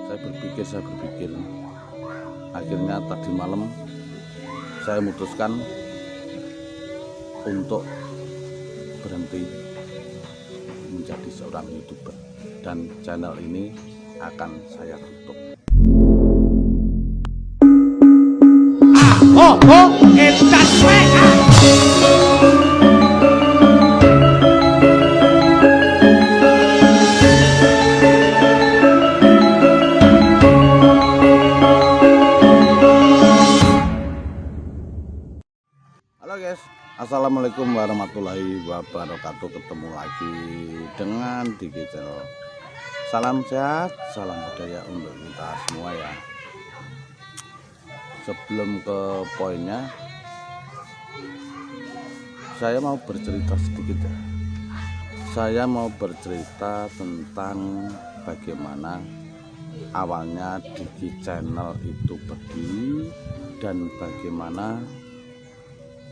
Saya berpikir akhirnya tadi malam saya memutuskan untuk berhenti menjadi seorang YouTuber dan channel ini akan saya tutup. Halo guys, assalamualaikum warahmatullahi wabarakatuh. Ketemu lagi dengan Diki Channel. Salam sehat, salam budaya untuk kita semua ya. Sebelum ke poinnya, saya mau bercerita sedikit ya. Saya mau bercerita tentang bagaimana awalnya Diki Channel itu berdiri dan bagaimana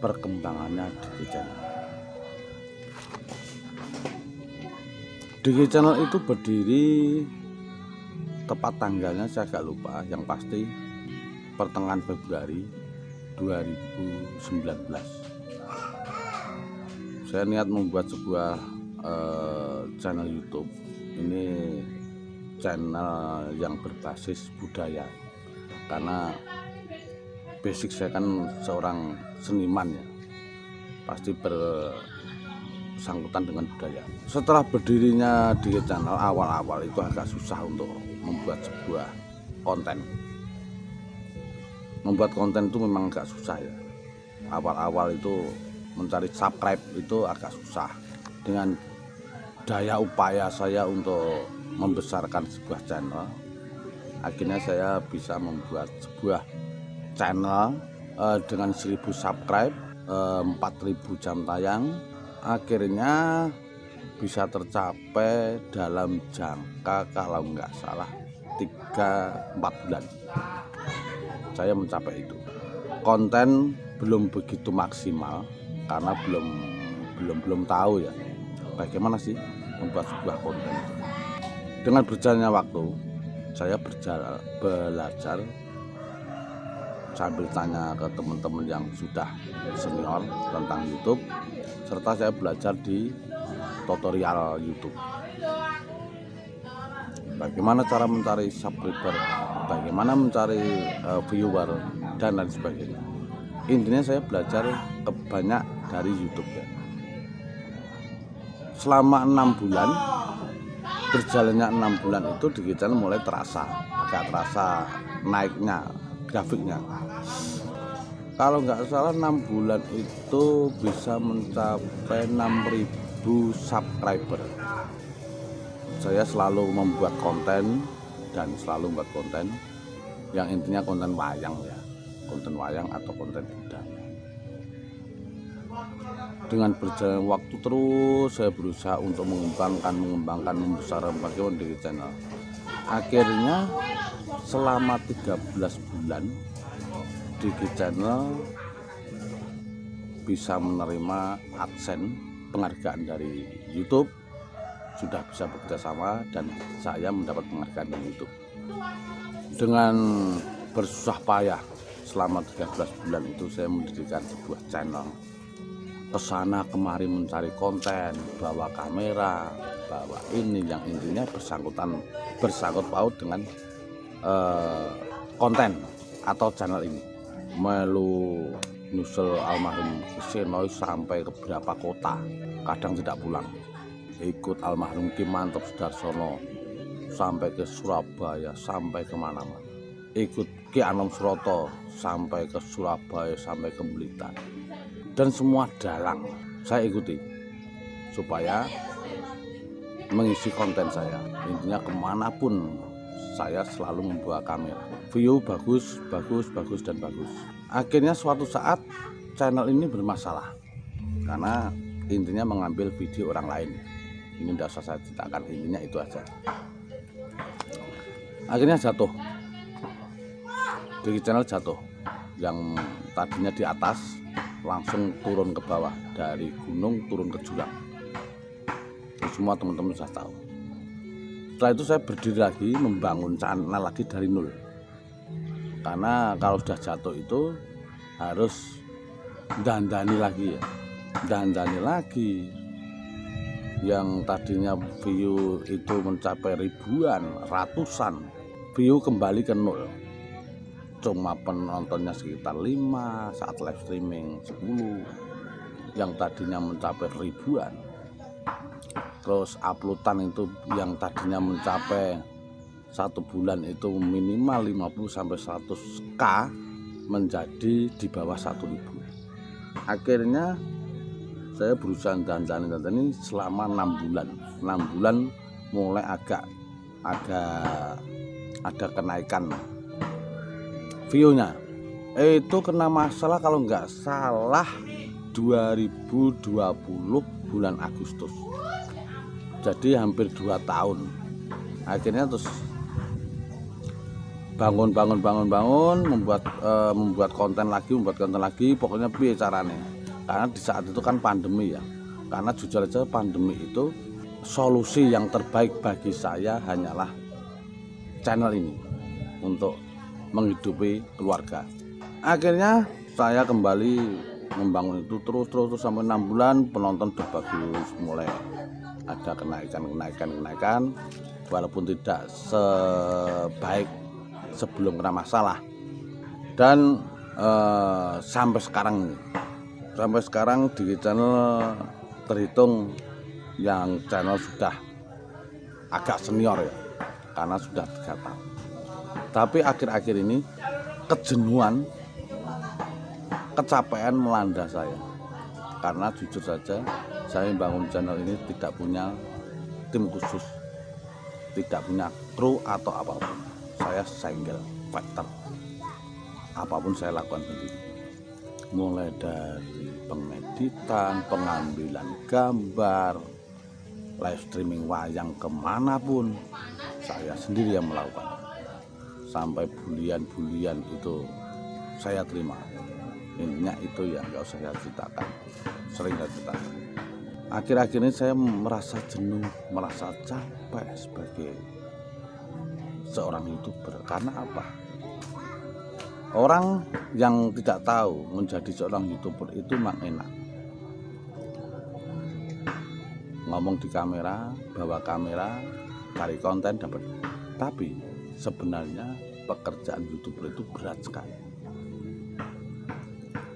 perkembangannya Diki Channel. Diki Channel itu berdiri tepat tanggalnya saya agak lupa, yang pasti pertengahan Februari 2019. Saya niat membuat sebuah channel YouTube. Ini channel yang berbasis budaya, karena basic saya kan seorang seniman ya, pasti bersangkutan dengan budaya. Setelah berdirinya Diki Channel, awal-awal itu agak susah untuk membuat sebuah konten. Membuat konten itu memang agak susah ya. Awal-awal itu mencari subscribe itu agak susah. Dengan daya upaya saya untuk membesarkan sebuah channel, akhirnya saya bisa membuat sebuah channel dengan 1000 subscribe, 4000 jam tayang, akhirnya bisa tercapai dalam jangka kalau nggak salah 3-4 bulan. Saya mencapai itu. Konten belum begitu maksimal karena belum tahu ya bagaimana sih membuat sebuah konten. Dengan berjalannya waktu, saya belajar sambil tanya ke teman-teman yang sudah senior tentang YouTube, serta saya belajar di tutorial YouTube. Bagaimana cara mencari subscriber, bagaimana mencari viewer, dan lain sebagainya. Intinya saya belajar banyak dari YouTube ya. Selama 6 bulan, berjalannya 6 bulan itu Diki Channel mulai agak terasa naiknya grafiknya. Kalau nggak salah 6 bulan itu bisa mencapai 6000 subscriber. Saya selalu membuat konten dan selalu membuat konten yang intinya konten wayang ya, konten wayang atau konten budaya. Dengan berjalan waktu terus saya berusaha untuk mengembangkan, membesarkan bagaimana Diki Channel. Akhirnya selama 13 bulan Diki Channel bisa menerima AdSense, penghargaan dari YouTube. Sudah bisa bekerjasama dan saya mendapat penghargaan dari YouTube. Dengan bersusah payah selama 13 bulan itu saya mendirikan sebuah channel. Kesana kemari mencari konten, bawa kamera, bawa ini, yang intinya bersangkut paut dengan konten atau channel ini. Melu nyusul almarhum Senoy sampai ke beberapa kota, kadang tidak pulang. Ikut almarhum Ki Mantep Sudarsono sampai ke Surabaya, sampai kemana-mana. Ikut Ki Anom Suroto sampai ke Surabaya, sampai ke Blitar, dan semua dalang saya ikuti supaya mengisi konten saya. Intinya kemanapun saya selalu membawa kamera, view bagus, dan bagus. Akhirnya suatu saat channel ini bermasalah karena intinya mengambil video orang lain. Ini tidak usah saya ceritakan, intinya itu aja. Akhirnya jatuh, Diki Channel jatuh. Yang tadinya di atas langsung turun ke bawah, dari gunung turun ke jurang. Semua teman-teman sudah tahu. Setelah itu saya berdiri lagi membangun channel lagi dari nol, karena kalau sudah jatuh itu harus dandani lagi ya, dandani lagi. Yang tadinya view itu mencapai ribuan, ratusan, view kembali ke nol. Cuma penontonnya sekitar 5, saat live streaming 10, yang tadinya mencapai ribuan. Terus uploadan itu yang tadinya mencapai 1 bulan itu minimal 50 sampai 100k menjadi di bawah 1000. Akhirnya saya berusaha dandan selama 6 bulan. 6 bulan mulai agak ada kenaikan view-nya. Itu kena masalah kalau nggak salah 2020 bulan Agustus. Jadi hampir 2 tahun. Akhirnya terus bangun membuat konten lagi, pokoknya piye carane. Karena di saat itu kan pandemi ya. Karena jujur aja pandemi itu solusi yang terbaik bagi saya hanyalah channel ini untuk menghidupi keluarga. Akhirnya saya kembali membangun itu terus sampai 6 bulan, penonton udah bagus, mulai ada kenaikan walaupun tidak sebaik sebelum kena masalah. Dan sampai sekarang di channel terhitung yang channel sudah agak senior ya, karena sudah 3 tahun. Tapi akhir-akhir ini kejenuhan, kecapean melanda saya, karena jujur saja saya membangun channel ini tidak punya tim khusus, tidak punya kru atau apapun. Saya single fighter, apapun saya lakukan sendiri, mulai dari pengeditan, pengambilan gambar, live streaming wayang kemanapun saya sendiri yang melakukan. Sampai bulian itu saya terima. Intinya itu ya, nggak usah saya ceritakan, sering saya ceritakan. Akhir-akhir ini saya merasa jenuh, merasa capek sebagai seorang YouTuber. Karena apa? Orang yang tidak tahu menjadi seorang YouTuber itu memang enak. Ngomong di kamera, bawa kamera, cari konten, dapat. Tapi sebenarnya pekerjaan YouTuber itu berat sekali.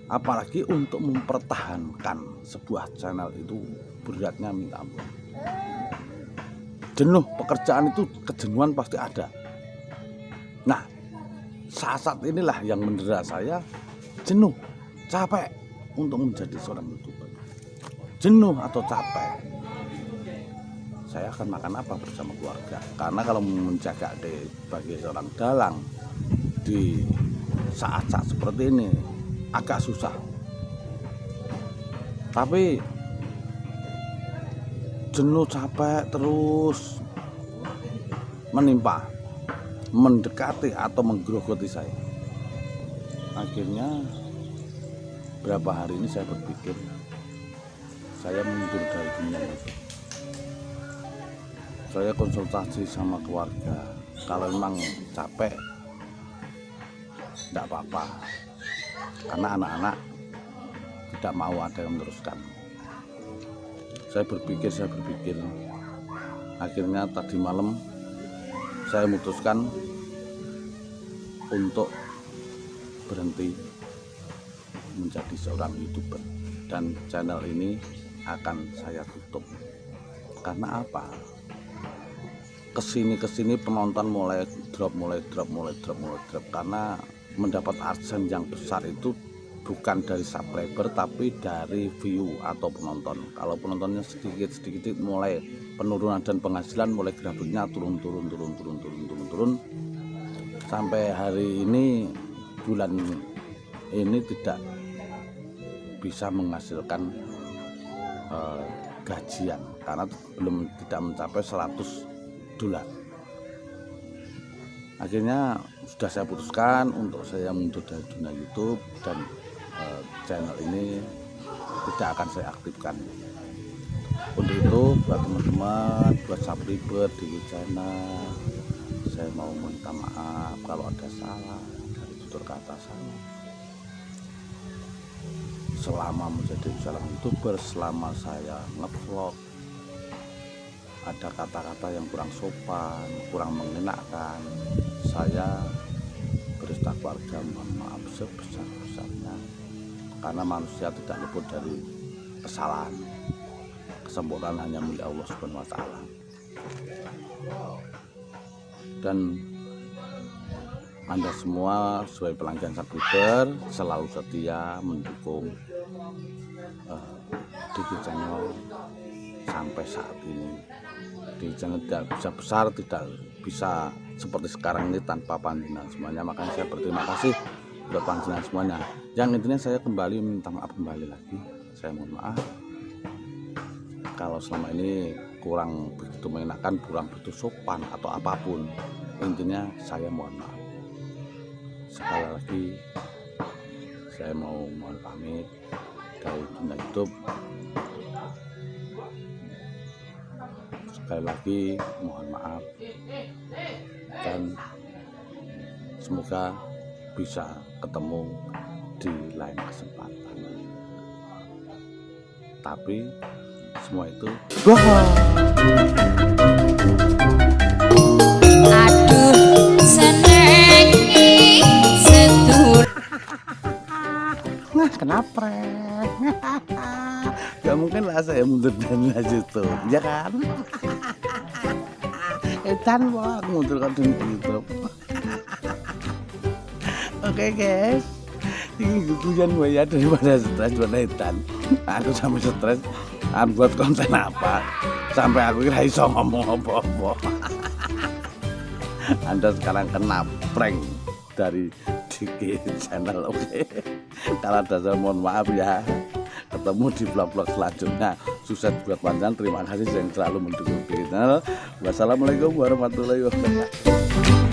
Apalagi untuk mempertahankan sebuah channel itu beratnya minta ampun. Jenuh, pekerjaan itu kejenuhan pasti ada. Nah, saat inilah yang mendera saya, jenuh, capek untuk menjadi seorang YouTuber. Jenuh atau capek, saya akan makan apa bersama keluarga? Karena kalau menjaga sebagai seorang dalang di saat-saat seperti ini agak susah. Tapi jenuh, capek terus menimpa, mendekati atau menggerogoti saya. Akhirnya berapa hari ini saya berpikir saya mundur dari dunia itu. Saya konsultasi sama keluarga, kalau memang capek tidak apa-apa, karena anak-anak tidak mau ada yang meneruskan. Saya berpikir, akhirnya tadi malam saya memutuskan untuk berhenti menjadi seorang YouTuber, dan channel ini akan saya tutup. Karena apa? Kesini penonton mulai drop, karena mendapat AdSense yang besar itu bukan dari subscriber tapi dari view atau penonton. Kalau penontonnya sedikit mulai penurunan, dan penghasilan mulai grafiknya turun sampai hari ini, bulan ini tidak bisa menghasilkan gajian karena tidak mencapai $100. Akhirnya sudah saya putuskan untuk saya mundur dari dunia YouTube, dan channel ini tidak akan saya aktifkan. Untuk itu buat teman-teman, buat subscriber di channel, saya mau minta maaf kalau ada salah dari tutur kata saya. Selama menjadi seorang YouTuber, selama saya ngevlog, ada kata-kata yang kurang sopan, kurang mengenakan, saya berusaha keluarga mohon maaf sebesar-besarnya, karena manusia tidak luput dari kesalahan. Kesempurnaan hanya milik Allah Subhanahu wa Ta'ala. Dan Anda semua sebagai pelanggan subscriber selalu setia mendukung Diki Channel sampai saat ini. Di channel tidak bisa besar, tidak bisa seperti sekarang ini tanpa panjenengan semuanya. Makanya saya berterima kasih buat panjenengan semuanya. Yang intinya saya kembali minta maaf kembali lagi. Saya mohon maaf kalau selama ini kurang begitu mengenakan, kurang begitu sopan atau apapun. Intinya saya mohon maaf. Sekali lagi saya mau mohon pamit dari dunia YouTube. Sekali lagi mohon maaf dan semoga bisa ketemu di lain kesempatan. Tapi semua itu aduh seneng setur. Nah, kenapa? Gak mungkin lah saya mundur dan lanjut tuh, ya kan? Edan wah mundur kan di YouTube. Oke guys, ini guguran gue ya daripada stres buat Edan. Aku sampai stres, buat konten apa? Sampai aku kira iso ngomong apa-apa. Anda sekarang kena prank dari Diki Channel, oke? Kalau ada saya mohon maaf ya. Ketemu di vlog-vlog selanjutnya. Sukses buat panjang. Terima kasih yang selalu mendukung Diki Channel. Wassalamualaikum warahmatullahi wabarakatuh.